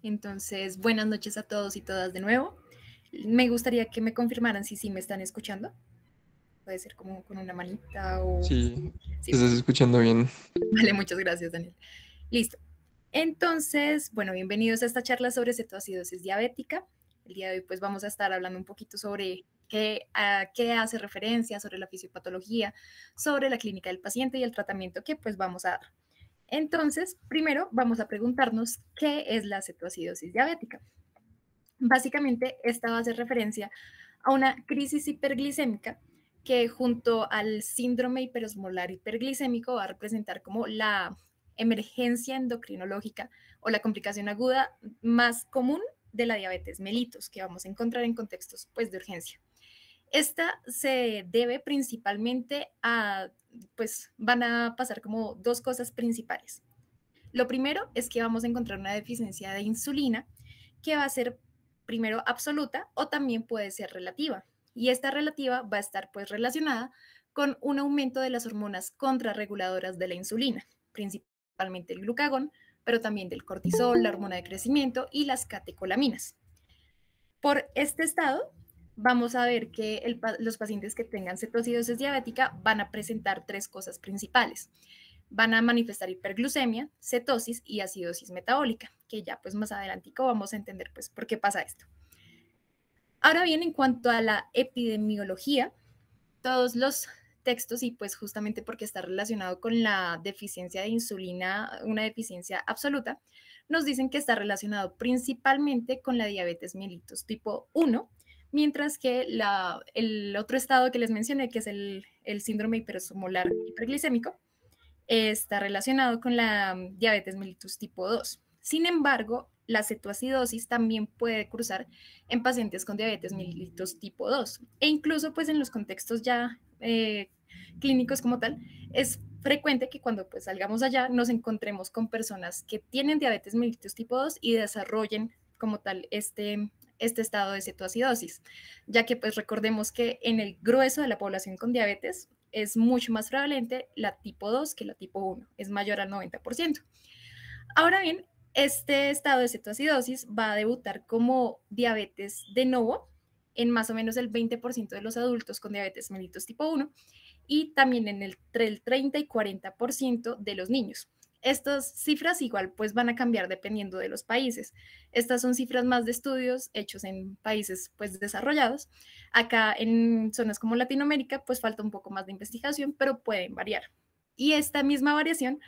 Entonces, buenas noches a todos y todas de nuevo. Me gustaría que me confirmaran si sí me están escuchando. Puede ser como con una manita o... Sí, Sí, te estás escuchando bien. vale, muchas gracias, Daniel. Listo. Entonces, bueno, bienvenidos a esta charla sobre cetoacidosis diabética. El día de hoy pues vamos a estar hablando un poquito sobre a qué hace referencia, sobre la fisiopatología, sobre la clínica del paciente y el tratamiento que pues vamos a dar. Entonces, primero vamos a preguntarnos qué es la cetoacidosis diabética. Básicamente, esta va a hacer referencia a una crisis hiperglicémica que junto al síndrome hiperosmolar hiperglicémico va a representar como la emergencia endocrinológica o la complicación aguda más común de la diabetes mellitus que vamos a encontrar en contextos pues, de urgencia. Esta se debe principalmente a, pues van a pasar como dos cosas principales. Lo primero es que vamos a encontrar una deficiencia de insulina que va a ser primero absoluta o también puede ser relativa. Y esta relativa va a estar pues relacionada con un aumento de las hormonas contrarreguladoras de la insulina, principalmente el glucagón, pero también del cortisol, la hormona de crecimiento y las catecolaminas. Por este estado, vamos a ver que los pacientes que tengan cetoacidosis diabética van a presentar tres cosas principales. Van a manifestar hiperglucemia, cetosis y acidosis metabólica, que ya pues más adelantico vamos a entender pues por qué pasa esto. Ahora bien, en cuanto a la epidemiología, todos los textos y pues justamente porque está relacionado con la deficiencia de insulina, una deficiencia absoluta, nos dicen que está relacionado principalmente con la diabetes mellitus tipo 1, mientras que el otro estado que les mencioné, que es el síndrome hiperosmolar hiperglicémico, está relacionado con la diabetes mellitus tipo 2. Sin embargo, la cetoacidosis también puede cruzar en pacientes con diabetes mellitus tipo 2 e incluso pues en los contextos ya clínicos como tal, es frecuente que cuando pues salgamos allá nos encontremos con personas que tienen diabetes mellitus tipo 2 y desarrollen como tal este estado de cetoacidosis, ya que pues recordemos que en el grueso de la población con diabetes es mucho más prevalente la tipo 2 que la tipo 1, es mayor al 90%. Ahora bien, este estado de cetoacidosis va a debutar como diabetes de novo en más o menos el 20% de los adultos con diabetes mellitus tipo 1 y también entre el 30 y 40% de los niños. Estas cifras igual pues van a cambiar dependiendo de los países. Estas son cifras más de estudios hechos en países pues desarrollados. Acá en zonas como Latinoamérica pues falta un poco más de investigación, pero pueden variar. Y esta misma variación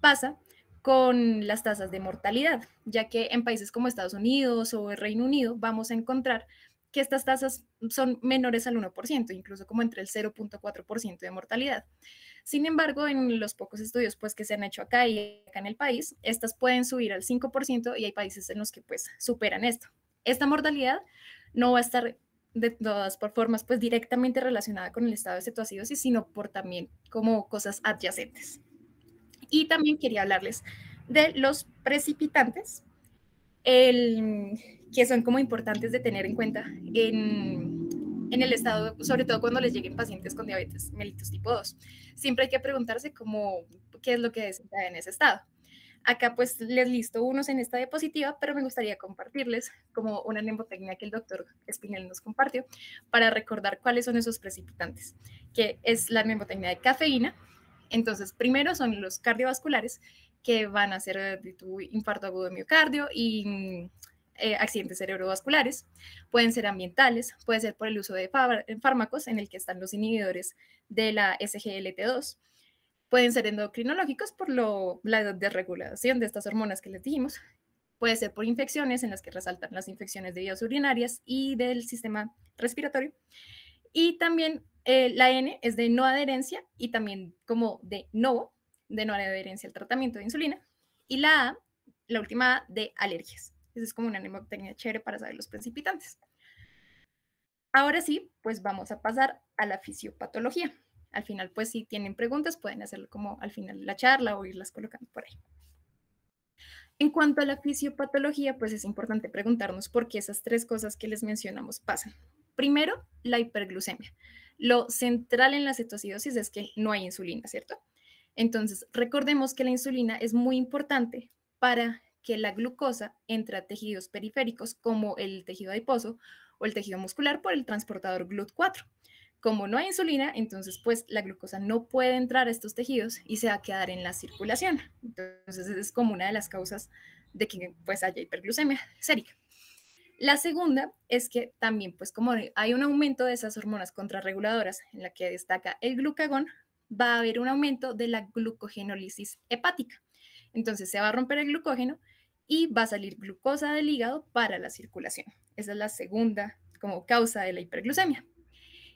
pasa con las tasas de mortalidad, ya que en países como Estados Unidos o el Reino Unido vamos a encontrar que estas tasas son menores al 1%, incluso como entre el 0.4% de mortalidad. Sin embargo, en los pocos estudios pues, que se han hecho acá y acá en el país, estas pueden subir al 5% y hay países en los que pues, superan esto. Esta mortalidad no va a estar de todas formas pues, directamente relacionada con el estado de cetoacidosis, sino por también como cosas adyacentes. Y también quería hablarles de los precipitantes, que son como importantes de tener en cuenta en el estado, sobre todo cuando les lleguen pacientes con diabetes mellitus tipo 2. Siempre hay que preguntarse qué es lo que desencadenea en ese estado. Acá pues les listo unos en esta diapositiva, pero me gustaría compartirles como una mnemotecnia que el doctor Espinel nos compartió para recordar cuáles son esos precipitantes, que es la mnemotecnia de cafeína. Entonces, primero son los cardiovasculares, que van a ser tu infarto agudo de miocardio y accidentes cerebrovasculares. Pueden ser ambientales, puede ser por el uso de fármacos, en el que están los inhibidores de la SGLT2. Pueden ser endocrinológicos por la desregulación de estas hormonas que les dijimos. Puede ser por infecciones, en las que resaltan las infecciones de vías urinarias y del sistema respiratorio. Y también la N es de no adherencia y también como de no adherencia al tratamiento de insulina. Y la A, la última A, de alergias. Esa es como una mnemotecnia chévere para saber los precipitantes. Ahora sí, pues vamos a pasar a la fisiopatología. Al final, pues si tienen preguntas, pueden hacerlo como al final de la charla o irlas colocando por ahí. En cuanto a la fisiopatología, pues es importante preguntarnos por qué esas tres cosas que les mencionamos pasan. Primero, la hiperglucemia. Lo central en la cetoacidosis es que no hay insulina, ¿cierto? Entonces, recordemos que la insulina es muy importante para que la glucosa entra a tejidos periféricos como el tejido adiposo o el tejido muscular por el transportador GLUT4. Como no hay insulina, entonces pues la glucosa no puede entrar a estos tejidos y se va a quedar en la circulación. Entonces es como una de las causas de que pues haya hiperglucemia sérica. La segunda es que también, pues como hay un aumento de esas hormonas contrarreguladoras en la que destaca el glucagón, va a haber un aumento de la glucogenólisis hepática. Entonces se va a romper el glucógeno y va a salir glucosa del hígado para la circulación. Esa es la segunda como causa de la hiperglucemia.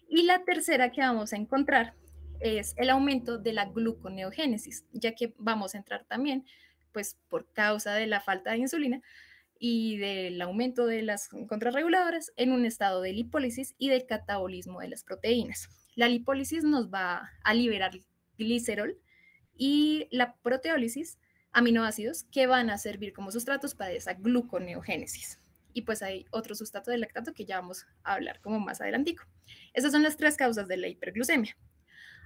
Y la tercera que vamos a encontrar es el aumento de la gluconeogénesis, ya que vamos a entrar también, pues por causa de la falta de insulina, y del aumento de las contrarreguladoras en un estado de lipólisis y del catabolismo de las proteínas. La lipólisis nos va a liberar glicerol y la proteólisis, aminoácidos que van a servir como sustratos para esa gluconeogénesis. Y pues hay otro sustrato del lactato que ya vamos a hablar como más adelantico. Esas son las tres causas de la hiperglucemia.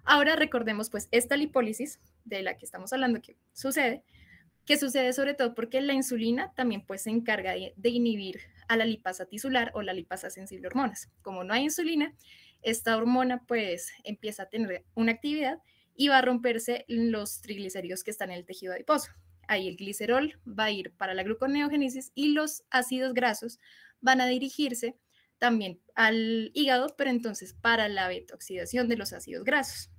Ahora recordemos pues esta lipólisis de la que estamos hablando que sucede sobre todo porque la insulina también pues se encarga de inhibir a la lipasa tisular o la lipasa sensible hormonas. Como no hay insulina, esta hormona pues empieza a tener una actividad y va a romperse los triglicéridos que están en el tejido adiposo. Ahí el glicerol va a ir para la gluconeogénesis y los ácidos grasos van a dirigirse también al hígado, pero entonces para la beta-oxidación de los ácidos grasos.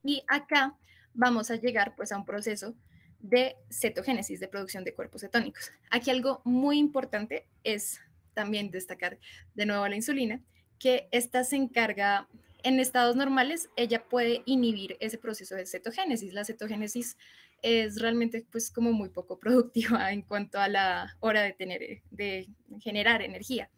Y acá vamos a llegar pues a un proceso de cetogénesis, de producción de cuerpos cetónicos. Aquí algo muy importante es también destacar de nuevo la insulina, que esta se encarga en estados normales, ella puede inhibir ese proceso de cetogénesis. La cetogénesis es realmente pues como muy poco productiva en cuanto a la hora de generar energía.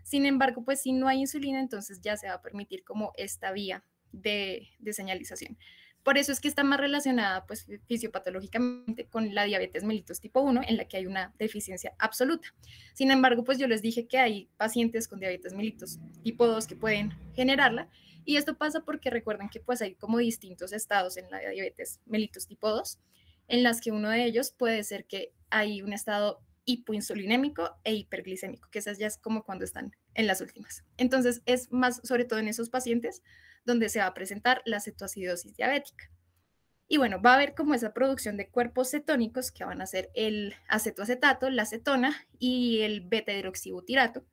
Sin embargo, pues si no hay insulina, entonces ya se va a permitir como esta vía de señalización. Por eso es que está más relacionada pues, fisiopatológicamente con la diabetes mellitus tipo 1, en la que hay una deficiencia absoluta. Sin embargo, pues yo les dije que hay pacientes con diabetes mellitus tipo 2 que pueden generarla, y esto pasa porque recuerden que pues hay como distintos estados en la diabetes mellitus tipo 2, en las que uno de ellos puede ser que hay un estado hipoinsulinémico e hiperglicémico, que esas ya es como cuando están en las últimas. Entonces, es más sobre todo en esos pacientes donde se va a presentar la cetoacidosis diabética. Y bueno, va a haber como esa producción de cuerpos cetónicos que van a ser el acetoacetato, la acetona y el beta-hidroxibutirato.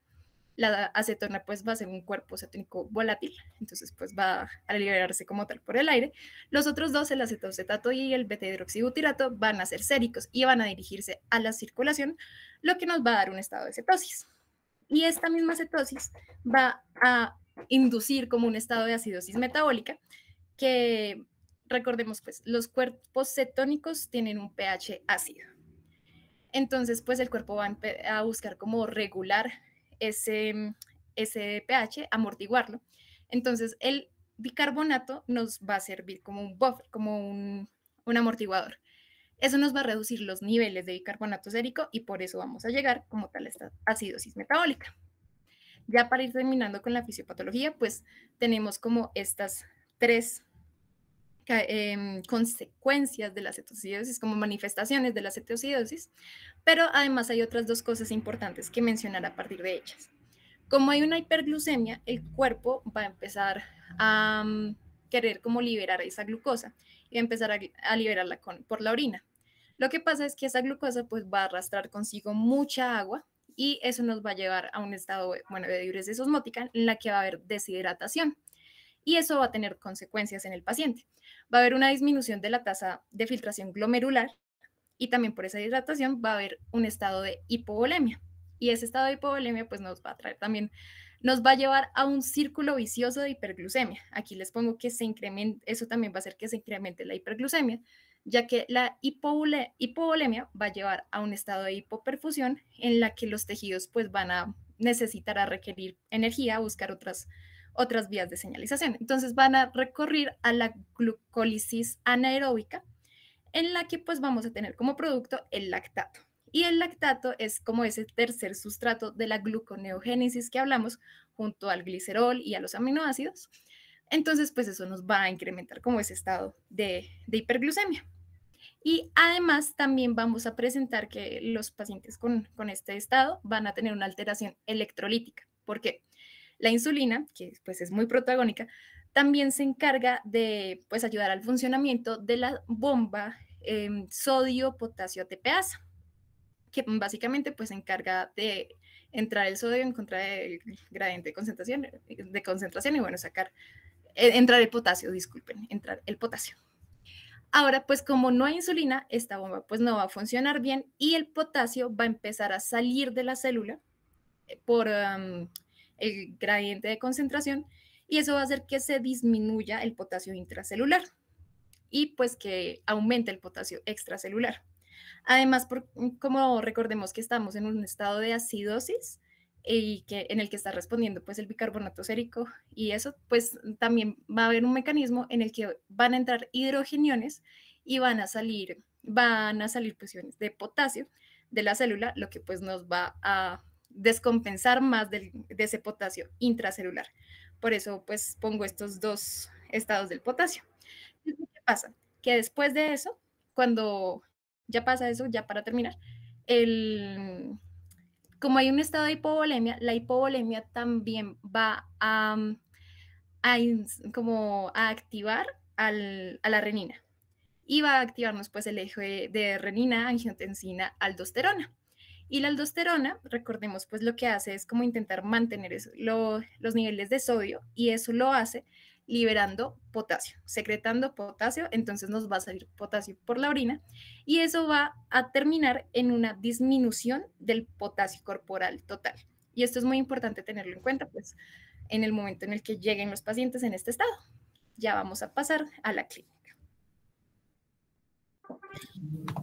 La acetona pues va a ser un cuerpo cetónico volátil, entonces pues va a liberarse como tal por el aire. Los otros dos, el acetoacetato y el beta-hidroxibutirato, van a ser séricos y van a dirigirse a la circulación, lo que nos va a dar un estado de cetosis. Y esta misma cetosis va a inducir como un estado de acidosis metabólica que, recordemos pues, los cuerpos cetónicos tienen un pH ácido. Entonces, pues el cuerpo va a buscar como regular ese pH, amortiguarlo. Entonces, el bicarbonato nos va a servir como un buffer, como un amortiguador. Eso nos va a reducir los niveles de bicarbonato sérico y por eso vamos a llegar como tal a esta acidosis metabólica. Ya para ir terminando con la fisiopatología, pues tenemos como estas tres consecuencias de la cetoacidosis, como manifestaciones de la cetoacidosis, pero además hay otras dos cosas importantes que mencionar a partir de ellas. Como hay una hiperglucemia, el cuerpo va a empezar a querer como liberar esa glucosa y va a empezar a liberarla por la orina. Lo que pasa es que esa glucosa pues va a arrastrar consigo mucha agua y eso nos va a llevar a un estado, bueno, de diuresis osmótica en la que va a haber deshidratación y eso va a tener consecuencias en el paciente. Va a haber una disminución de la tasa de filtración glomerular y también por esa hidratación va a haber un estado de hipovolemia. Y ese estado de hipovolemia pues nos va a traer también, nos va a llevar a un círculo vicioso de hiperglucemia. Aquí les pongo que se incremente, eso también va a hacer que se incremente la hiperglucemia, ya que la hipovolemia va a llevar a un estado de hipoperfusión en la que los tejidos pues van a necesitar a requerir energía, a buscar otras vías de señalización. Entonces van a recurrir a la glucólisis anaeróbica, en la que pues vamos a tener como producto el lactato. Y el lactato es como ese tercer sustrato de la gluconeogénesis que hablamos, junto al glicerol y a los aminoácidos. Entonces, pues eso nos va a incrementar como ese estado de hiperglucemia. Y además también vamos a presentar que los pacientes con este estado van a tener una alteración electrolítica, porque la insulina, que pues es muy protagónica, también se encarga de pues ayudar al funcionamiento de la bomba sodio-potasio ATPasa, que básicamente pues se encarga de entrar el sodio en contra del gradiente de concentración y bueno, entrar el potasio, disculpen, entrar el potasio. Ahora, pues como no hay insulina, esta bomba pues no va a funcionar bien y el potasio va a empezar a salir de la célula por el gradiente de concentración y eso va a hacer que se disminuya el potasio intracelular y pues que aumente el potasio extracelular. Además, como recordemos que estamos en un estado de acidosis y que en el que está respondiendo pues el bicarbonato sérico y eso pues también va a haber un mecanismo en el que van a entrar hidrogeniones y van a salir pues iones de potasio de la célula, lo que pues nos va a descompensar más de ese potasio intracelular. Por eso pues pongo estos dos estados del potasio. ¿Qué pasa? Que después de eso, cuando ya pasa eso, ya para terminar, el, como hay un estado de hipovolemia, la hipovolemia también va a, como a activar a la renina y va a activarnos pues el eje de renina, angiotensina, aldosterona. Y la aldosterona, recordemos, pues lo que hace es como intentar mantener los niveles de sodio y eso lo hace liberando potasio, secretando potasio, entonces nos va a salir potasio por la orina y eso va a terminar en una disminución del potasio corporal total. Y esto es muy importante tenerlo en cuenta, pues en el momento en el que lleguen los pacientes en este estado. Ya vamos a pasar a la clínica.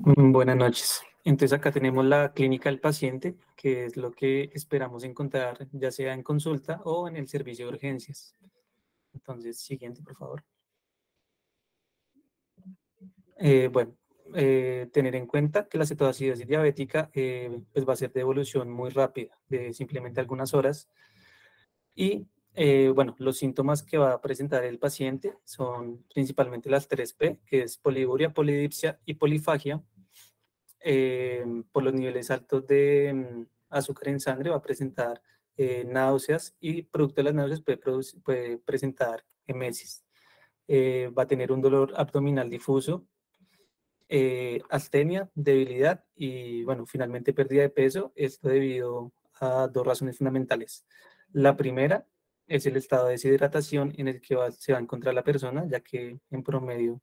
Buenas noches. Entonces acá tenemos la clínica del paciente, que es lo que esperamos encontrar ya sea en consulta o en el servicio de urgencias. Entonces, siguiente, por favor. Bueno, tener en cuenta que la cetoacidosis diabética pues va a ser de evolución muy rápida, de simplemente algunas horas. Y bueno, los síntomas que va a presentar el paciente son principalmente las 3P, que es poliuria, polidipsia y polifagia. Por los niveles altos de azúcar en sangre va a presentar náuseas y producto de las náuseas puede presentar emesis. Va a tener un dolor abdominal difuso, astenia, debilidad y, bueno, finalmente pérdida de peso. Esto debido a dos razones fundamentales. La primera es el estado de deshidratación en el que se va a encontrar la persona, ya que en promedio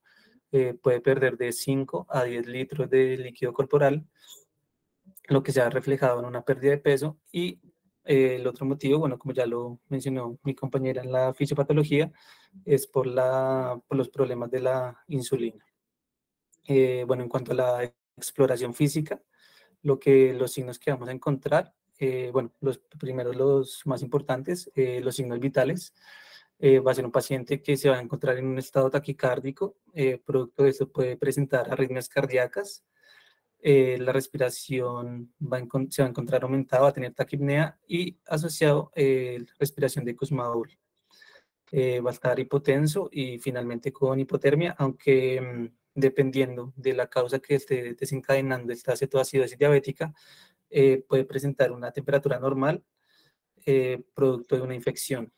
puede perder de 5 a 10 litros de líquido corporal, lo que se ha reflejado en una pérdida de peso. Y el otro motivo, bueno, como ya lo mencionó mi compañera en la fisiopatología, es por los problemas de la insulina. Bueno, en cuanto a la exploración física, los signos que vamos a encontrar, bueno, los primeros, los más importantes, los signos vitales. Va a ser un paciente que se va a encontrar en un estado taquicárdico, producto de eso puede presentar arritmias cardíacas, la respiración se va a encontrar aumentada, va a tener taquipnea y asociado respiración de Kussmaul. Va a estar hipotenso y finalmente con hipotermia, aunque dependiendo de la causa que esté desencadenando esta cetoacidosis diabética, puede presentar una temperatura normal, producto de una infección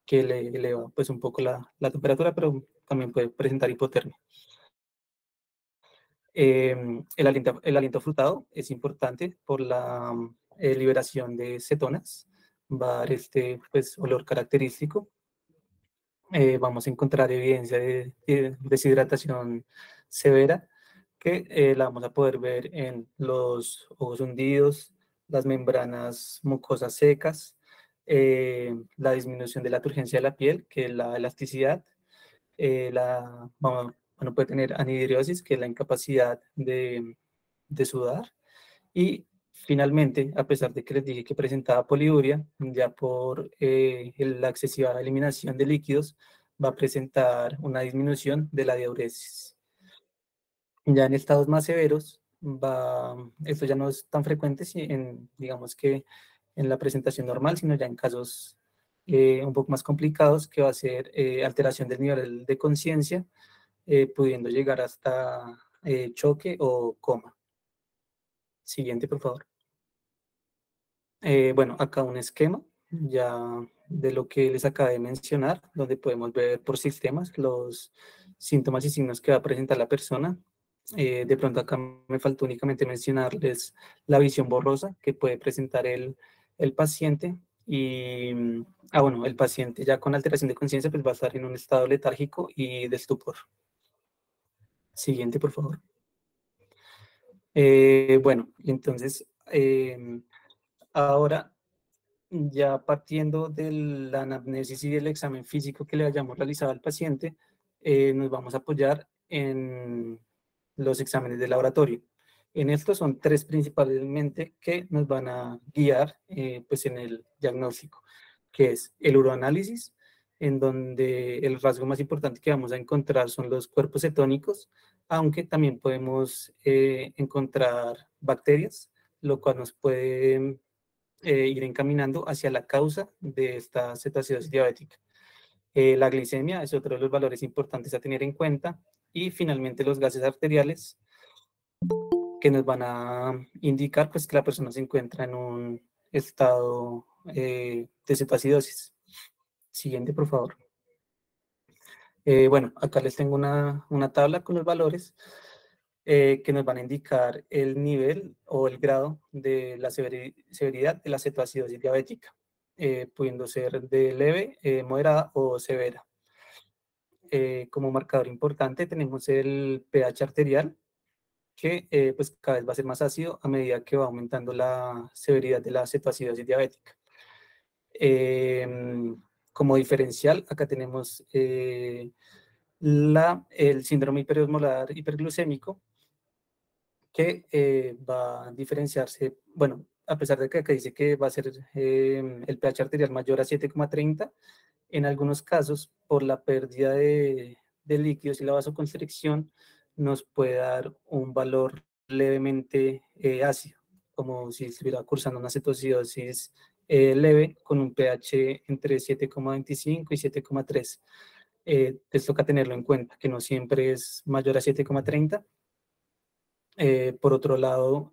que le eleva pues un poco la temperatura, pero también puede presentar hipotermia. El aliento frutado es importante por la liberación de cetonas, va a dar pues, olor característico. Vamos a encontrar evidencia de deshidratación severa, que la vamos a poder ver en los ojos hundidos, las membranas mucosas secas, la disminución de la turgencia de la piel, que es la elasticidad, bueno, puede tener anhidriosis, que es la incapacidad de sudar, y finalmente, a pesar de que les dije que presentaba poliuria, ya por la excesiva eliminación de líquidos, va a presentar una disminución de la diuresis. Ya en estados más severos, esto ya no es tan frecuente, digamos que en la presentación normal, sino ya en casos un poco más complicados, que va a ser alteración del nivel de conciencia, pudiendo llegar hasta choque o coma. Siguiente, por favor. Bueno, acá un esquema ya de lo que les acabé de mencionar, donde podemos ver por sistemas los síntomas y signos que va a presentar la persona. De pronto acá me faltó únicamente mencionarles la visión borrosa que puede presentar el paciente y, bueno, el paciente ya con alteración de conciencia pues va a estar en un estado letárgico y de estupor. Siguiente, por favor. Bueno, entonces, ahora ya partiendo de la anamnesis y del examen físico que le hayamos realizado al paciente, nos vamos a apoyar en los exámenes de laboratorio. En estos son tres principalmente que nos van a guiar pues en el diagnóstico, que es el uroanálisis, en donde el rasgo más importante que vamos a encontrar son los cuerpos cetónicos, aunque también podemos encontrar bacterias, lo cual nos puede ir encaminando hacia la causa de esta cetoacidosis diabética. La glicemia es otro de los valores importantes a tener en cuenta y finalmente los gases arteriales que nos van a indicar pues, que la persona se encuentra en un estado de cetoacidosis. Siguiente, por favor. Bueno, acá les tengo una tabla con los valores que nos van a indicar el nivel o el grado de la severidad de la cetoacidosis diabética, pudiendo ser de leve, moderada o severa. Como marcador importante tenemos el pH arterial, que pues cada vez va a ser más ácido a medida que va aumentando la severidad de la cetoacidosis diabética. Como diferencial, acá tenemos el síndrome hiperosmolar hiperglucémico, que va a diferenciarse, bueno, a pesar de que acá dice que va a ser el pH arterial mayor a 7,30, en algunos casos, por la pérdida de líquidos y la vasoconstricción, nos puede dar un valor levemente ácido, como si estuviera cursando una cetoacidosis leve con un pH entre 7,25 y 7,3. Les toca tenerlo en cuenta, que no siempre es mayor a 7,30. Por otro lado,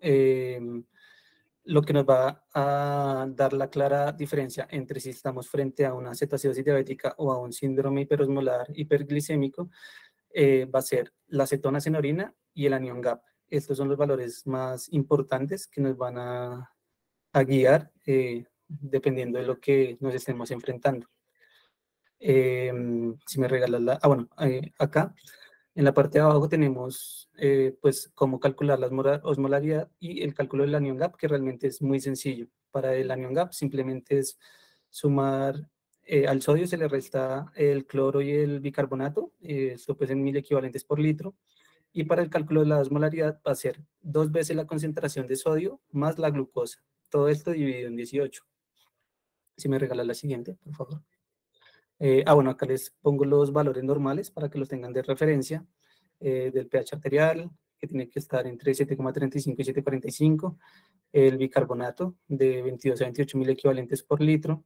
lo que nos va a dar la clara diferencia entre si estamos frente a una cetoacidosis diabética o a un síndrome hiperosmolar hiperglicémico va a ser la cetonas en orina y el anión GAP. Estos son los valores más importantes que nos van a guiar dependiendo de lo que nos estemos enfrentando. Si me regalas la... bueno, acá en la parte de abajo tenemos pues cómo calcular la osmolaridad y el cálculo del anion gap, que realmente es muy sencillo. Para el anion gap simplemente es sumar, al sodio se le resta el cloro y el bicarbonato, esto pues en 1000 equivalentes por litro, y para el cálculo de la osmolaridad va a ser 2 veces la concentración de sodio más la glucosa. Todo esto dividido en 18. Si me regalas la siguiente, por favor. Bueno, acá les pongo los valores normales para que los tengan de referencia del pH arterial, que tiene que estar entre 7,35 y 7,45, el bicarbonato de 22 a 28 mil equivalentes por litro.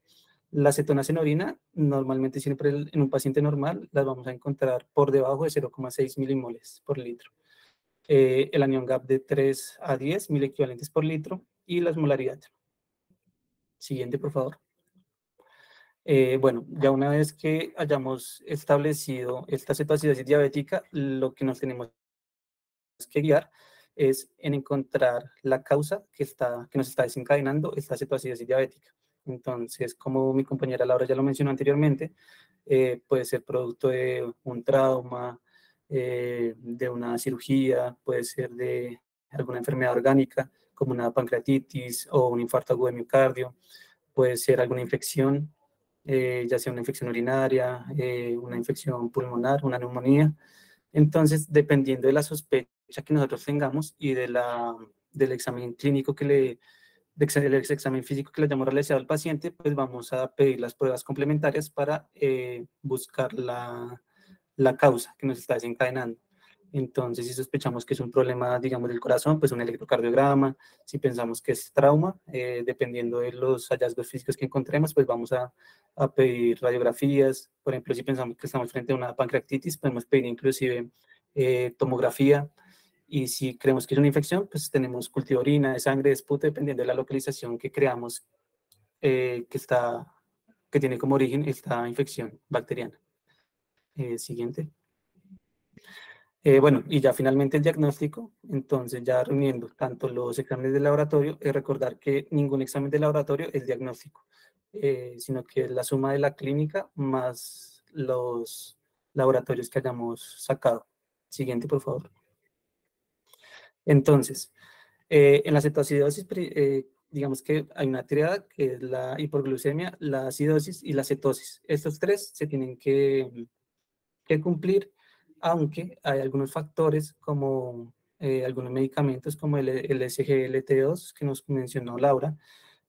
Las cetonas en orina, normalmente siempre en un paciente normal, las vamos a encontrar por debajo de 0,6 milimoles por litro. El anion gap de 3 a 10 mil equivalentes por litro y la osmolaridad. Siguiente, por favor. Bueno, ya una vez que hayamos establecido esta cetoacidosis diabética, lo que nos tenemos que guiar es en encontrar la causa que nos está desencadenando esta cetoacidosis diabética. Entonces, como mi compañera Laura ya lo mencionó anteriormente, puede ser producto de un trauma, de una cirugía, puede ser de alguna enfermedad orgánica, como una pancreatitis o un infarto agudo de miocardio, puede ser alguna infección, ya sea una infección urinaria, una infección pulmonar, una neumonía. Entonces, dependiendo de la sospecha que nosotros tengamos y del examen clínico del examen físico que le hayamos realizado al paciente, pues vamos a pedir las pruebas complementarias para buscar la causa que nos está desencadenando. Entonces, si sospechamos que es un problema, digamos, del corazón, pues un electrocardiograma. Si pensamos que es trauma, dependiendo de los hallazgos físicos que encontremos, pues vamos a pedir radiografías. Por ejemplo, si pensamos que estamos frente a una pancreatitis, podemos pedir inclusive tomografía. Y si creemos que es una infección, pues tenemos cultivo de orina, de sangre, de esputo, dependiendo de la localización que creamos que tiene como origen esta infección bacteriana. Siguiente. Bueno, y ya finalmente el diagnóstico, entonces ya reuniendo tanto los exámenes de laboratorio, es recordar que ningún examen de laboratorio es diagnóstico, sino que es la suma de la clínica más los laboratorios que hayamos sacado. Siguiente, por favor. Entonces, en la cetoacidosis, digamos que hay una triada que es la hipoglucemia, la acidosis y la cetosis. Estos tres se tienen que cumplir, aunque hay algunos factores como algunos medicamentos como el SGLT2 que nos mencionó Laura,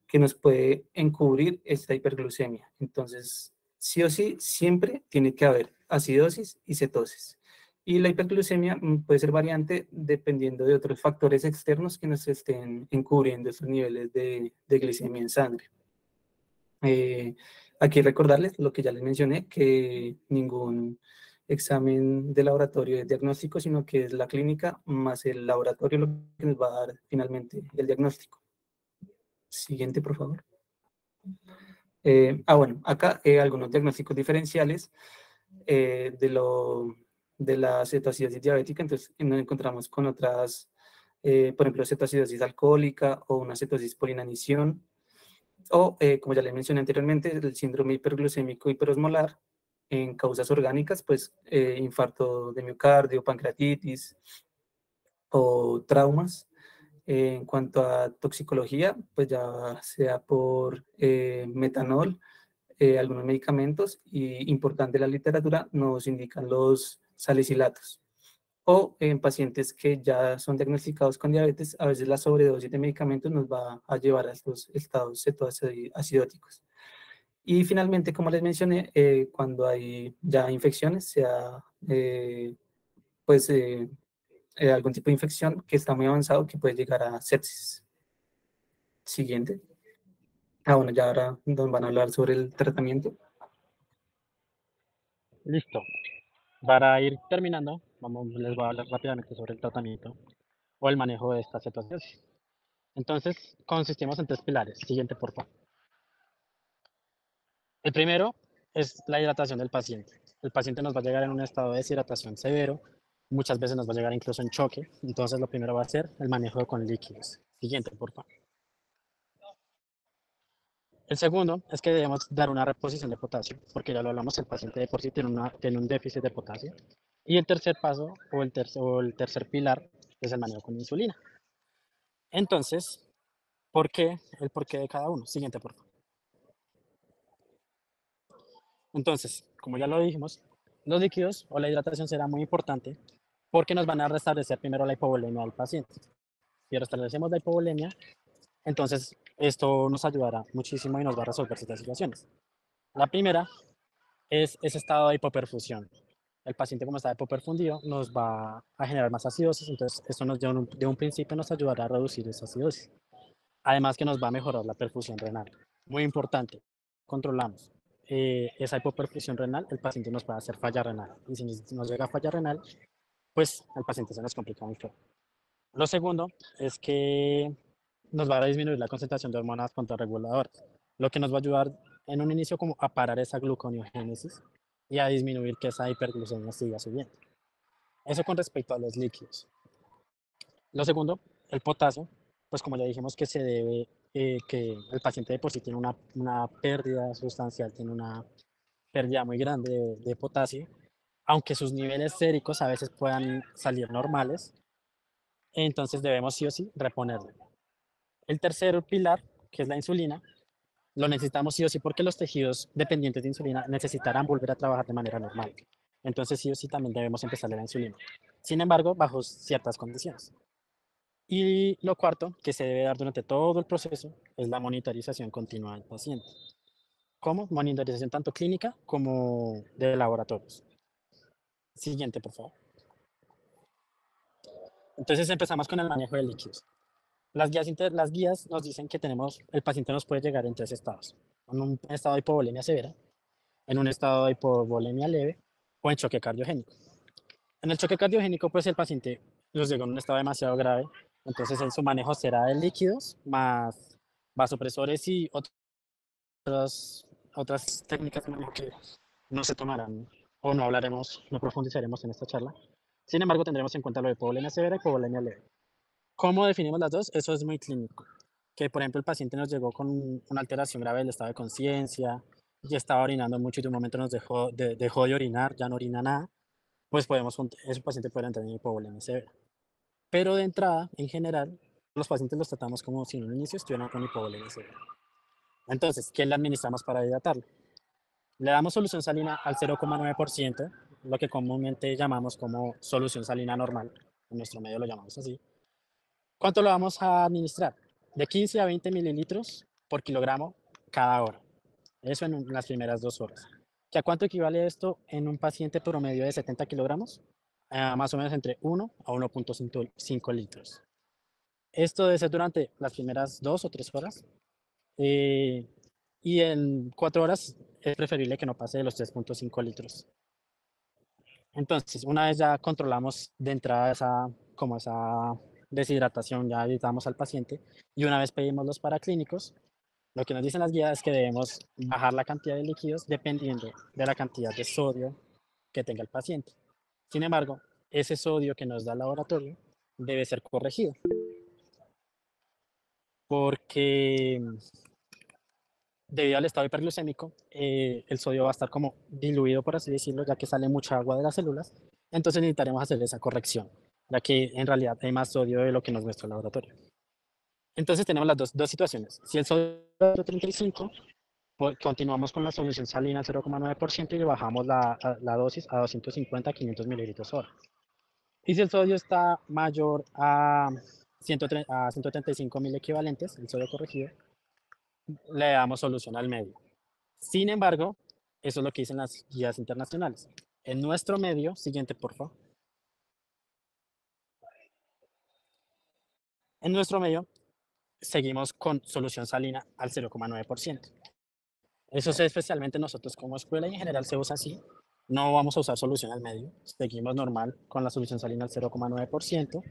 que nos puede encubrir esta hiperglucemia. Entonces, sí o sí, siempre tiene que haber acidosis y cetosis. Y la hiperglucemia puede ser variante dependiendo de otros factores externos que nos estén encubriendo estos niveles de glicemia en sangre. Aquí recordarles lo que ya les mencioné, que ningún examen de laboratorio es diagnóstico, sino que es la clínica más el laboratorio lo que nos va a dar finalmente el diagnóstico. Siguiente, por favor. Bueno, acá algunos diagnósticos diferenciales de la cetoacidosis diabética. Entonces nos encontramos con otras, por ejemplo, cetoacidosis alcohólica o una cetosis por inanición, o como ya le mencioné anteriormente, el síndrome hiperglucémico hiperosmolar en causas orgánicas, pues infarto de miocardio, pancreatitis o traumas. En cuanto a toxicología, pues ya sea por metanol, algunos medicamentos, y importante la literatura, nos indican los salicilatos. O en pacientes que ya son diagnosticados con diabetes, a veces la sobredosis de medicamentos nos va a llevar a estos estados cetoacidóticos. Y finalmente, como les mencioné, cuando hay ya infecciones, sea pues algún tipo de infección que está muy avanzado que puede llegar a sepsis. Siguiente. Bueno, ya ahora nos van a hablar sobre el tratamiento. Listo. Para ir terminando, les voy a hablar rápidamente sobre el tratamiento o el manejo de esta situación. Entonces, consistimos en tres pilares. Siguiente, por favor. El primero es la hidratación del paciente. El paciente nos va a llegar en un estado de deshidratación severo, muchas veces nos va a llegar incluso en choque, entonces lo primero va a ser el manejo con líquidos. Siguiente, por favor. El segundo es que debemos dar una reposición de potasio, porque ya lo hablamos, el paciente de por sí tiene un déficit de potasio. Y el tercer paso o el tercer pilar es el manejo con insulina. Entonces, ¿por qué? El porqué de cada uno. Siguiente, por favor. Entonces, como ya lo dijimos, los líquidos o la hidratación será muy importante porque nos van a restablecer primero la hipovolemia del paciente. Si restablecemos la hipovolemia, entonces esto nos ayudará muchísimo y nos va a resolver estas situaciones. La primera es ese estado de hipoperfusión. El paciente, como está hipoperfundido, nos va a generar más acidosis, entonces esto de un principio nos ayudará a reducir esa acidosis. Además que nos va a mejorar la perfusión renal. Muy importante, controlamos esa hipoperfusión renal, el paciente nos puede hacer falla renal. Y si nos llega a falla renal, pues el paciente se nos complica mucho. Lo segundo es que nos va a disminuir la concentración de hormonas contrarreguladoras, lo que nos va a ayudar en un inicio como a parar esa gluconeogénesis y a disminuir que esa hiperglucemia siga subiendo. Eso con respecto a los líquidos. Lo segundo, el potasio, pues como ya dijimos que se debe, que el paciente de por sí tiene una pérdida sustancial, tiene una pérdida muy grande de potasio, aunque sus niveles séricos a veces puedan salir normales, entonces debemos sí o sí reponerlo. El tercer pilar, que es la insulina, lo necesitamos sí o sí porque los tejidos dependientes de insulina necesitarán volver a trabajar de manera normal. Entonces sí o sí también debemos empezarle la insulina. Sin embargo, bajo ciertas condiciones. Y lo cuarto, que se debe dar durante todo el proceso, es la monitorización continua del paciente. ¿Cómo? Monitorización tanto clínica como de laboratorios. Siguiente, por favor. Entonces empezamos con el manejo de líquidos. Las guías nos dicen que el paciente nos puede llegar en tres estados. En un estado de hipovolemia severa, en un estado de hipovolemia leve o en choque cardiogénico. En el choque cardiogénico, pues el paciente los llegó en un estado demasiado grave. Entonces, su manejo será de líquidos más vasopresores y otras técnicas de manejo que no se tomarán o no hablaremos, no profundizaremos en esta charla. Sin embargo, tendremos en cuenta lo de hipovolemia severa y hipovolemia leve. ¿Cómo definimos las dos? Eso es muy clínico. Que, por ejemplo, el paciente nos llegó con una alteración grave del estado de conciencia, ya estaba orinando mucho y de un momento nos dejó de orinar, ya no orina nada, pues ese paciente puede entrar en hipovolemia severa. Pero de entrada, en general, los pacientes los tratamos como si en un inicio estuvieran con hipovolemia severa. Entonces, ¿qué le administramos para hidratarlo? Le damos solución salina al 0,9%, lo que comúnmente llamamos como solución salina normal. En nuestro medio lo llamamos así. ¿Cuánto lo vamos a administrar? De 15 a 20 mililitros por kilogramo cada hora. Eso en las primeras 2 horas. ¿Que a cuánto equivale esto en un paciente promedio de 70 kilogramos? Más o menos entre 1 a 1,5 litros. Esto debe ser durante las primeras 2 o 3 horas. Y en 4 horas es preferible que no pase de los 3,5 litros. Entonces, una vez ya controlamos de entrada esa deshidratación, ya ayudamos al paciente y una vez pedimos los paraclínicos, lo que nos dicen las guías es que debemos bajar la cantidad de líquidos dependiendo de la cantidad de sodio que tenga el paciente. Sin embargo, ese sodio que nos da el laboratorio debe ser corregido porque debido al estado hiperglucémico, el sodio va a estar como diluido, por así decirlo, ya que sale mucha agua de las células. Entonces necesitaremos hacer esa corrección, ya que en realidad hay más sodio de lo que nos muestra el laboratorio. Entonces tenemos las dos situaciones. Si el sodio es 35, pues continuamos con la solución salina al 0,9% y bajamos la dosis a 250 a 500 mililitros hora. Y si el sodio está mayor a 135 mil equivalentes, el sodio corregido, le damos solución al medio. Sin embargo, eso es lo que dicen las guías internacionales. En nuestro medio, siguiente por favor. En nuestro medio, seguimos con solución salina al 0,9%. Eso es especialmente nosotros como escuela y en general se usa así. No vamos a usar solución al medio. Seguimos normal con la solución salina al 0,9%,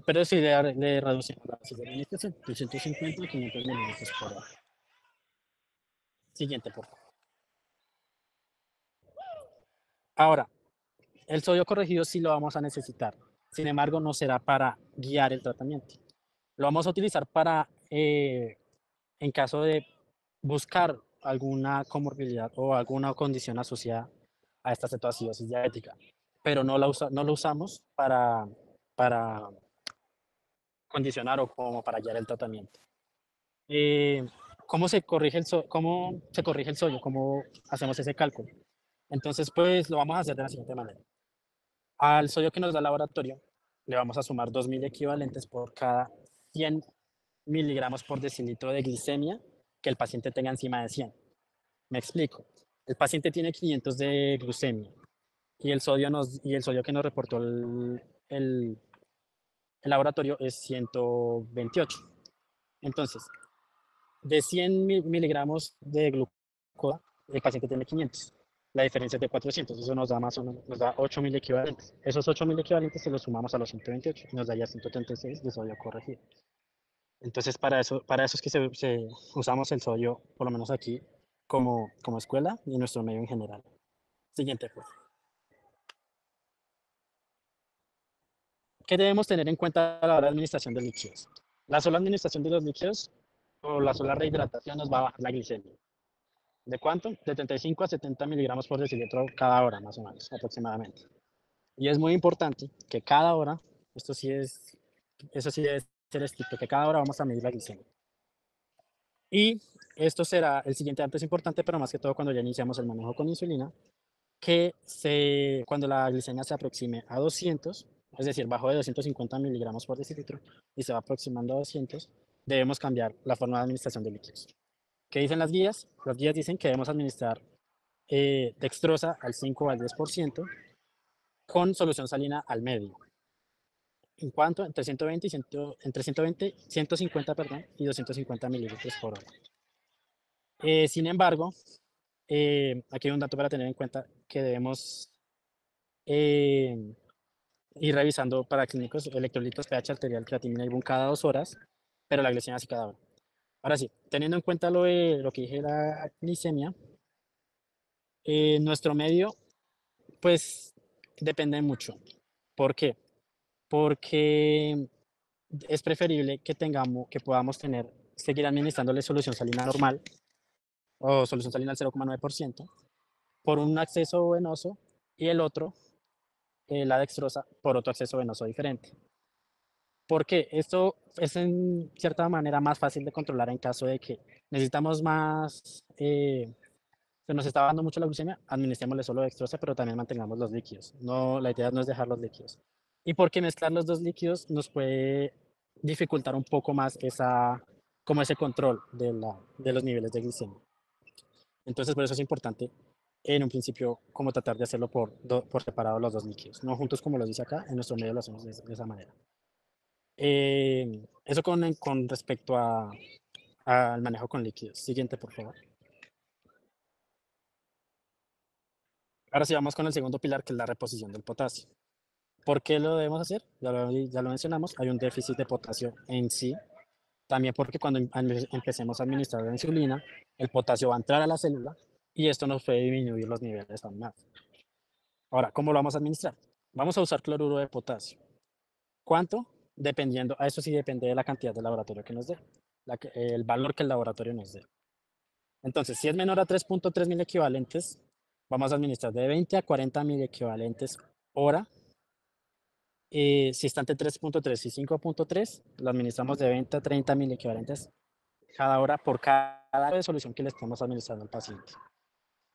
pero sí le reducimos la dosis de administración de 150 a 500 mililitros por hora. Siguiente por favor. Ahora, el sodio corregido sí lo vamos a necesitar. Sin embargo, no será para guiar el tratamiento. Lo vamos a utilizar para, en caso de buscar alguna comorbilidad o alguna condición asociada a esta cetoacidosis diabética, pero no lo usamos para condicionar o como para guiar el tratamiento. ¿Cómo se corrige el sodio? ¿Cómo hacemos ese cálculo? Entonces, pues lo vamos a hacer de la siguiente manera. Al sodio que nos da el laboratorio, le vamos a sumar 2.000 equivalentes por cada 100 miligramos por decilitro de glicemia que el paciente tenga encima de 100. Me explico. El paciente tiene 500 de glucemia y el sodio que nos reportó el laboratorio es 128. Entonces, de 100 miligramos de glucosa, el paciente tiene 500. La diferencia es de 400, eso nos da más o menos, nos da 8.000 equivalentes. Esos 8.000 equivalentes se los sumamos a los 128 y nos daría 136 de sodio corregido. Entonces, para eso es que usamos el sodio, por lo menos aquí, como escuela y en nuestro medio en general. Siguiente, por favor. ¿Qué debemos tener en cuenta a la hora de administración de líquidos? La sola administración de los líquidos o la sola rehidratación nos va a bajar la glicemia. ¿De cuánto? De 35 a 70 miligramos por decilitro cada hora, más o menos, aproximadamente. Y es muy importante que cada hora, eso sí debe ser estricto, que cada hora vamos a medir la glicemia. Y esto será, el siguiente dato es importante, pero más que todo cuando ya iniciamos el manejo con insulina, cuando la glicemia se aproxime a 200, es decir, bajo de 250 miligramos por decilitro y se va aproximando a 200, debemos cambiar la forma de administración de líquidos. ¿Qué dicen las guías? Las guías dicen que debemos administrar dextrosa al 5 o al 10% con solución salina al medio. ¿En cuanto? Entre 120 y 150, perdón, y 250 mililitros por hora. Sin embargo, aquí hay un dato para tener en cuenta que debemos y revisando para clínicos electrolitos, pH arterial, creatinina y BUN cada 2 horas, pero la glicemia sí cada hora. Ahora sí, teniendo en cuenta lo que dije de la glicemia, nuestro medio, pues depende mucho. ¿Por qué? Porque es preferible que podamos seguir administrándole solución salina normal o solución salina al 0,9% por un acceso venoso y el otro, la dextrosa, por otro acceso venoso diferente. Porque esto es en cierta manera más fácil de controlar en caso de que necesitamos más, se nos está dando mucho la glucemia, administrémosle solo dextrosa, pero también mantengamos los líquidos. No, la idea no es dejar los líquidos. Y porque mezclar los dos líquidos nos puede dificultar un poco más como ese control de los niveles de glicemia. Entonces, por eso es importante en un principio como tratar de hacerlo por separado los dos líquidos, no juntos como lo dice acá, en nuestro medio lo hacemos de esa manera. Eso con respecto al manejo con líquidos. Siguiente, por favor. Ahora sí vamos con el segundo pilar, que es la reposición del potasio. ¿Por qué lo debemos hacer? Ya lo mencionamos, hay un déficit de potasio en sí. También porque cuando empecemos a administrar la insulina, el potasio va a entrar a la célula y esto nos puede disminuir los niveles aún más. Ahora, ¿cómo lo vamos a administrar? Vamos a usar cloruro de potasio. ¿Cuánto? Dependiendo, a eso sí depende de la cantidad de laboratorio que nos dé, el valor que el laboratorio nos dé. Entonces, si es menor a 3.3 mil equivalentes, vamos a administrar de 20 a 40 mil equivalentes hora. Si está entre 3.3 y 5.3, lo administramos de 20 a 30 mil equivalentes cada hora por cada de solución que le estemos administrando al paciente.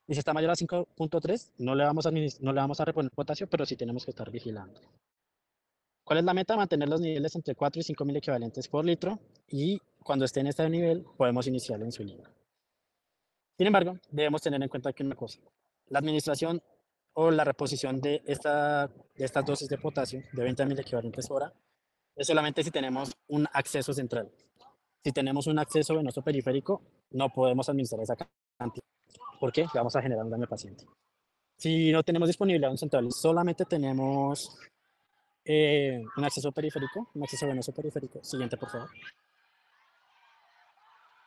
Y si está mayor a 5.3, no le vamos a reponer potasio, pero sí tenemos que estar vigilando. ¿Cuál es la meta? Mantener los niveles entre 4 y 5 mil equivalentes por litro y cuando esté en este nivel podemos iniciar la insulina. Sin embargo, debemos tener en cuenta que una cosa, la administración o la reposición de estas dosis de potasio de 20.000 equivalentes hora es solamente si tenemos un acceso central. Si tenemos un acceso venoso periférico, no podemos administrar esa cantidad. ¿Por qué? Vamos a generar un daño al paciente. Si no tenemos disponibilidad en un central y solamente tenemos un acceso periférico, un acceso venoso periférico, siguiente por favor.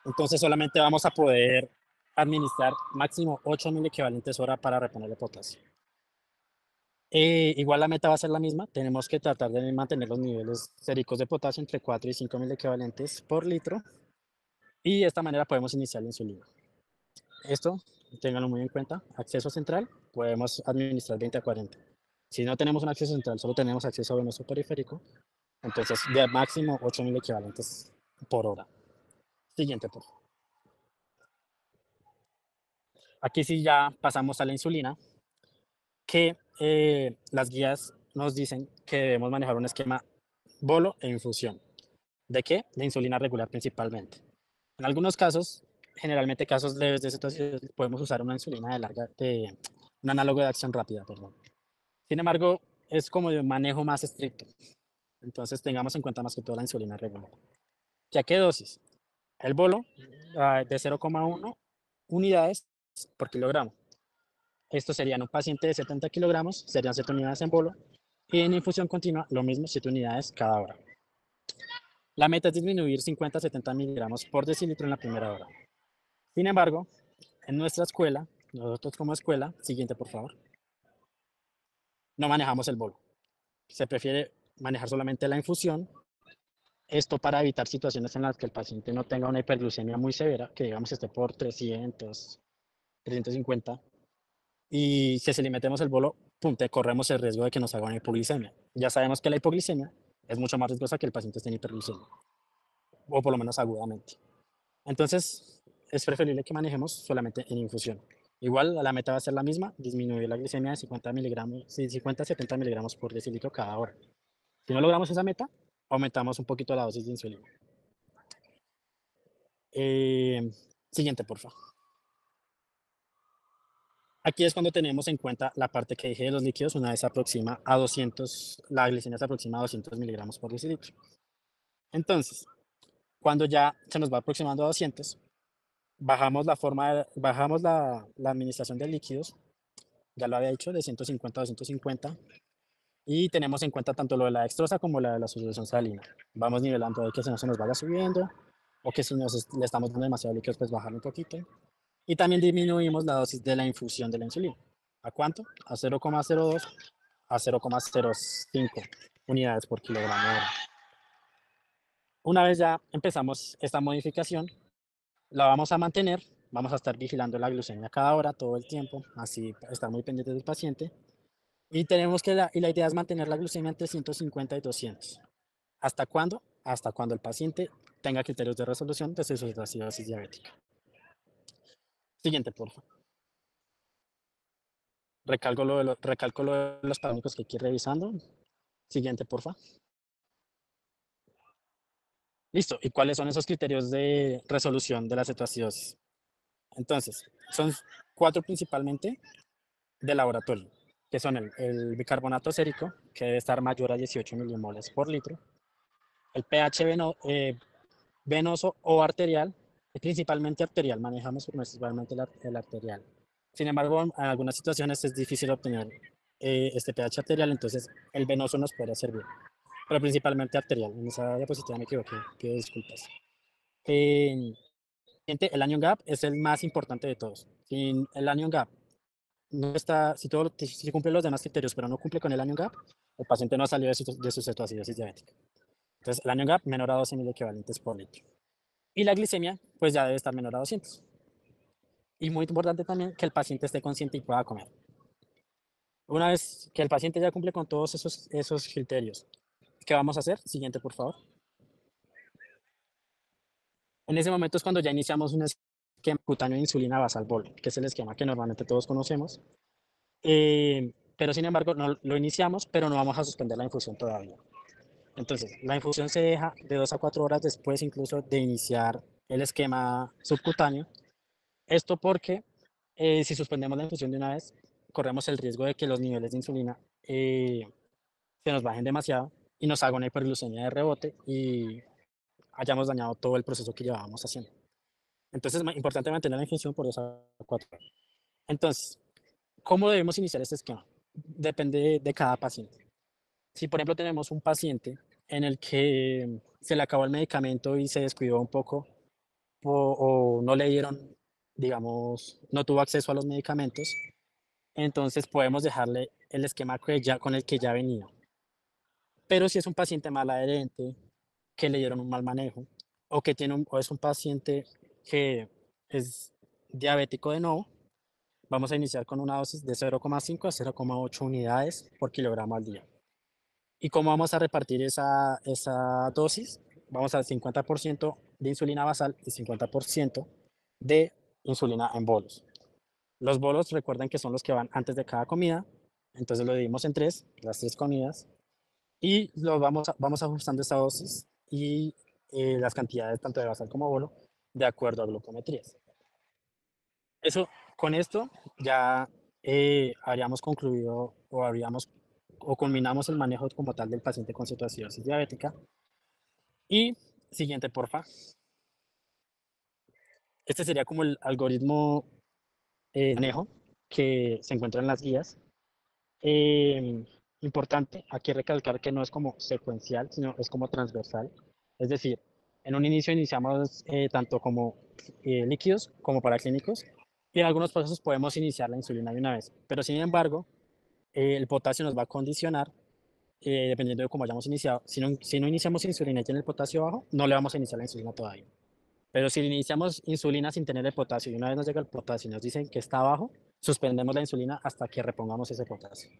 Entonces solamente vamos a poder administrar máximo 8.000 equivalentes hora para reponerle potasio. Igual la meta va a ser la misma, tenemos que tratar de mantener los niveles séricos de potasio entre 4 y 5.000 equivalentes por litro y de esta manera podemos iniciar la insulina. Esto, ténganlo muy en cuenta, acceso central, podemos administrar 20 a 40. Si no tenemos un acceso central, solo tenemos acceso venoso periférico, entonces de máximo 8.000 equivalentes por hora. Siguiente, por favor. Aquí sí ya pasamos a la insulina, que las guías nos dicen que debemos manejar un esquema bolo e infusión. ¿De qué? De insulina regular principalmente. En algunos casos, generalmente casos leves de situación, podemos usar una insulina un análogo de acción rápida, perdón. Sin embargo, es como de un manejo más estricto. Entonces tengamos en cuenta más que todo la insulina regular. ¿Ya qué dosis? El bolo de 0,1 unidades por kilogramo. Esto sería en un paciente de 70 kilogramos, serían 7 unidades en bolo. Y en infusión continua, lo mismo, 7 unidades cada hora. La meta es disminuir 50 a 70 miligramos por decilitro en la primera hora. Sin embargo, en nuestra escuela, nosotros como escuela, siguiente por favor, no manejamos el bolo. Se prefiere manejar solamente la infusión. Esto para evitar situaciones en las que el paciente no tenga una hiperglucemia muy severa, que digamos esté por 300, 350, y que si le metemos el bolo, pum, corremos el riesgo de que nos haga una hipoglicemia. Ya sabemos que la hipoglicemia es mucho más riesgosa que el paciente esté en hiperglucemia, o por lo menos agudamente. Entonces, es preferible que manejemos solamente en infusión. Igual la meta va a ser la misma, disminuir la glicemia de 50 miligramos, 50 a 70 miligramos por decilitro cada hora. Si no logramos esa meta, aumentamos un poquito la dosis de insulina. Siguiente, por favor. Aquí es cuando tenemos en cuenta la parte que dije de los líquidos, una vez se aproxima a 200, la glicemia se aproxima a 200 miligramos por decilitro. Entonces, cuando ya se nos va aproximando a 200, bajamos la administración de líquidos, ya lo había dicho, de 150 a 250, Y tenemos en cuenta tanto lo de la dextrosa como la de la solución salina. Vamos nivelando de que si no se nos vaya subiendo o que si le estamos dando demasiado líquido, pues bajarlo un poquito. Y también disminuimos la dosis de la infusión de la insulina. ¿A cuánto? A 0,02 a 0,05 unidades por kilogramo de hora. Una vez ya empezamos esta modificación, la vamos a mantener, vamos a estar vigilando la glucemia cada hora, todo el tiempo, así estar muy pendientes del paciente. Y tenemos que la idea es mantener la glucemia entre 150 y 200. ¿Hasta cuándo? Hasta cuando el paciente tenga criterios de resolución de su acidosis diabética. Siguiente, por favor. Recalco lo de los parámetros que hay que ir revisando. Siguiente, por favor. Listo. ¿Y cuáles son esos criterios de resolución de la cetoacidosis? Entonces, son 4 principalmente de laboratorio, que son el bicarbonato sérico, que debe estar mayor a 18 milimoles por litro, el pH venoso o arterial, principalmente arterial, manejamos principalmente el arterial. Sin embargo, en algunas situaciones es difícil obtener este pH arterial, entonces el venoso nos puede servir, pero principalmente arterial. En esa diapositiva me equivoqué, pido disculpas. El anion gap es el más importante de todos. Sin el anion gap no está, si cumple los demás criterios, pero no cumple con el anion gap, el paciente no ha salido de su cetoacidosis diabética. Entonces, el anion gap menor a 12.000 equivalentes por litro. Y la glicemia, pues ya debe estar menor a 200. Y muy importante también que el paciente esté consciente y pueda comer. Una vez que el paciente ya cumple con todos esos criterios, ¿qué vamos a hacer? Siguiente, por favor. En ese momento es cuando ya iniciamos un esquema cutáneo de insulina basal bol, que es el esquema que normalmente todos conocemos. Pero sin embargo, no, lo iniciamos, pero no vamos a suspender la infusión todavía. Entonces, la infusión se deja de 2 a 4 horas después incluso de iniciar el esquema subcutáneo. Esto porque si suspendemos la infusión de una vez, corremos el riesgo de que los niveles de insulina se nos bajen demasiado y nos haga una hiperglucemia de rebote y hayamos dañado todo el proceso que llevábamos haciendo. Entonces, es importante mantener la infusión por 2 a 4 horas. Entonces, ¿cómo debemos iniciar este esquema? Depende de cada paciente. Si, por ejemplo, tenemos un paciente en el que se le acabó el medicamento y se descuidó un poco o no le dieron, digamos, no tuvo acceso a los medicamentos, entonces podemos dejarle el esquema con el que ya venía. Pero si es un paciente mal adherente, que le dieron un mal manejo, o es un paciente que es diabético de nuevo, vamos a iniciar con una dosis de 0,5 a 0,8 unidades por kilogramo al día. ¿Y cómo vamos a repartir esa dosis? Vamos al 50% de insulina basal y 50% de insulina en bolos. Los bolos recuerden que son los que van antes de cada comida, entonces lo dividimos en las 3 comidas, y vamos ajustando esa dosis y las cantidades tanto de basal como bolo de acuerdo a glucometrías. Con esto ya habríamos concluido o culminamos el manejo como tal del paciente con cetoacidosis diabética. Y siguiente, porfa. Este sería como el algoritmo de manejo que se encuentra en las guías. Importante, aquí recalcar que no es como secuencial, sino es como transversal. Es decir, en un inicio iniciamos tanto como líquidos como paraclínicos y en algunos procesos podemos iniciar la insulina de una vez. Pero sin embargo, el potasio nos va a condicionar dependiendo de cómo hayamos iniciado. Si no iniciamos insulina y tiene el potasio bajo, no le vamos a iniciar la insulina todavía. Pero si iniciamos insulina sin tener el potasio y una vez nos llega el potasio y nos dicen que está bajo, suspendemos la insulina hasta que repongamos ese potasio.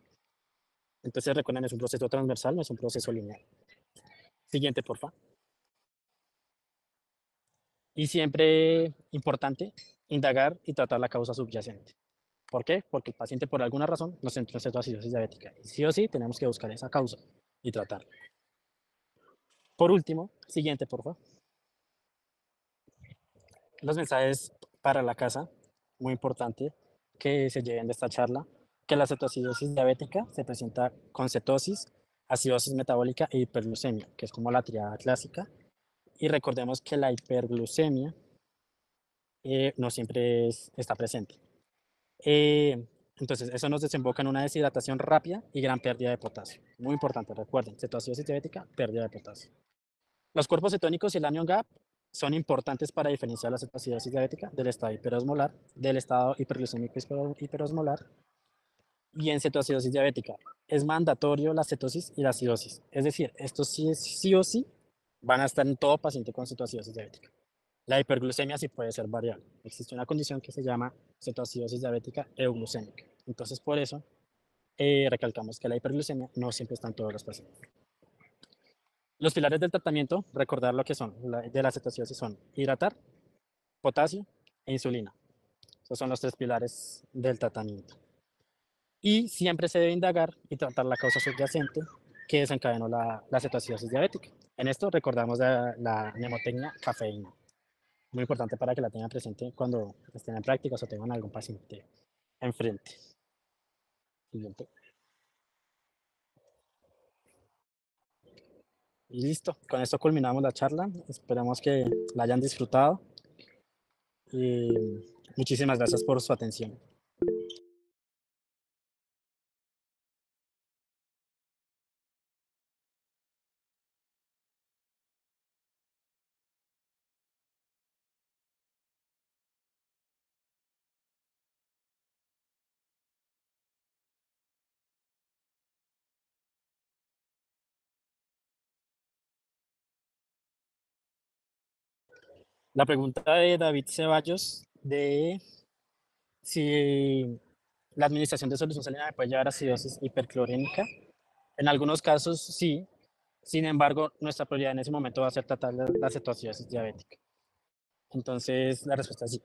Entonces recuerden, es un proceso transversal, no es un proceso lineal. Siguiente, porfa. Y siempre importante, indagar y tratar la causa subyacente. ¿Por qué? Porque el paciente por alguna razón nos entró en cetoacidosis diabética. Y sí o sí tenemos que buscar esa causa y tratarla. Por último, siguiente, porfa. Los mensajes para la casa, muy importante que se lleven de esta charla, que la cetoacidosis diabética se presenta con cetosis, acidosis metabólica e hiperglucemia, que es como la triada clásica. Y recordemos que la hiperglucemia no siempre está presente. Entonces, eso nos desemboca en una deshidratación rápida y gran pérdida de potasio. Muy importante, recuerden, cetoacidosis diabética, pérdida de potasio. Los cuerpos cetónicos y el anion gap son importantes para diferenciar la cetoacidosis diabética del estado hiperosmolar, del estado hiperglucémico hiperosmolar. Y en cetoacidosis diabética es mandatorio la cetosis y la acidosis. Es decir, estos sí o sí van a estar en todo paciente con cetoacidosis diabética. La hiperglucemia sí puede ser variable. Existe una condición que se llama cetoacidosis diabética euglucémica. Entonces, por eso recalcamos que la hiperglucemia no siempre está en todos los pacientes. Los pilares del tratamiento, recordar lo que son de la cetoacidosis son hidratar, potasio e insulina. Esos son los 3 pilares del tratamiento. Y siempre se debe indagar y tratar la causa subyacente que desencadenó la cetoacidosis diabética. En esto recordamos la mnemotecnia cafeína. Muy importante para que la tengan presente cuando estén en prácticas o tengan algún paciente enfrente. Siguiente. Y listo, con esto culminamos la charla. Esperamos que la hayan disfrutado. Y muchísimas gracias por su atención. La pregunta de David Ceballos de si la administración de solución salina puede llevar a acidosis hiperclorémica. En algunos casos sí, sin embargo, nuestra prioridad en ese momento va a ser tratar la cetoacidosis diabética. Entonces, la respuesta es sí.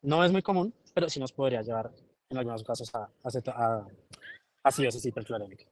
No es muy común, pero sí nos podría llevar en algunos casos a acidosis hiperclorémica.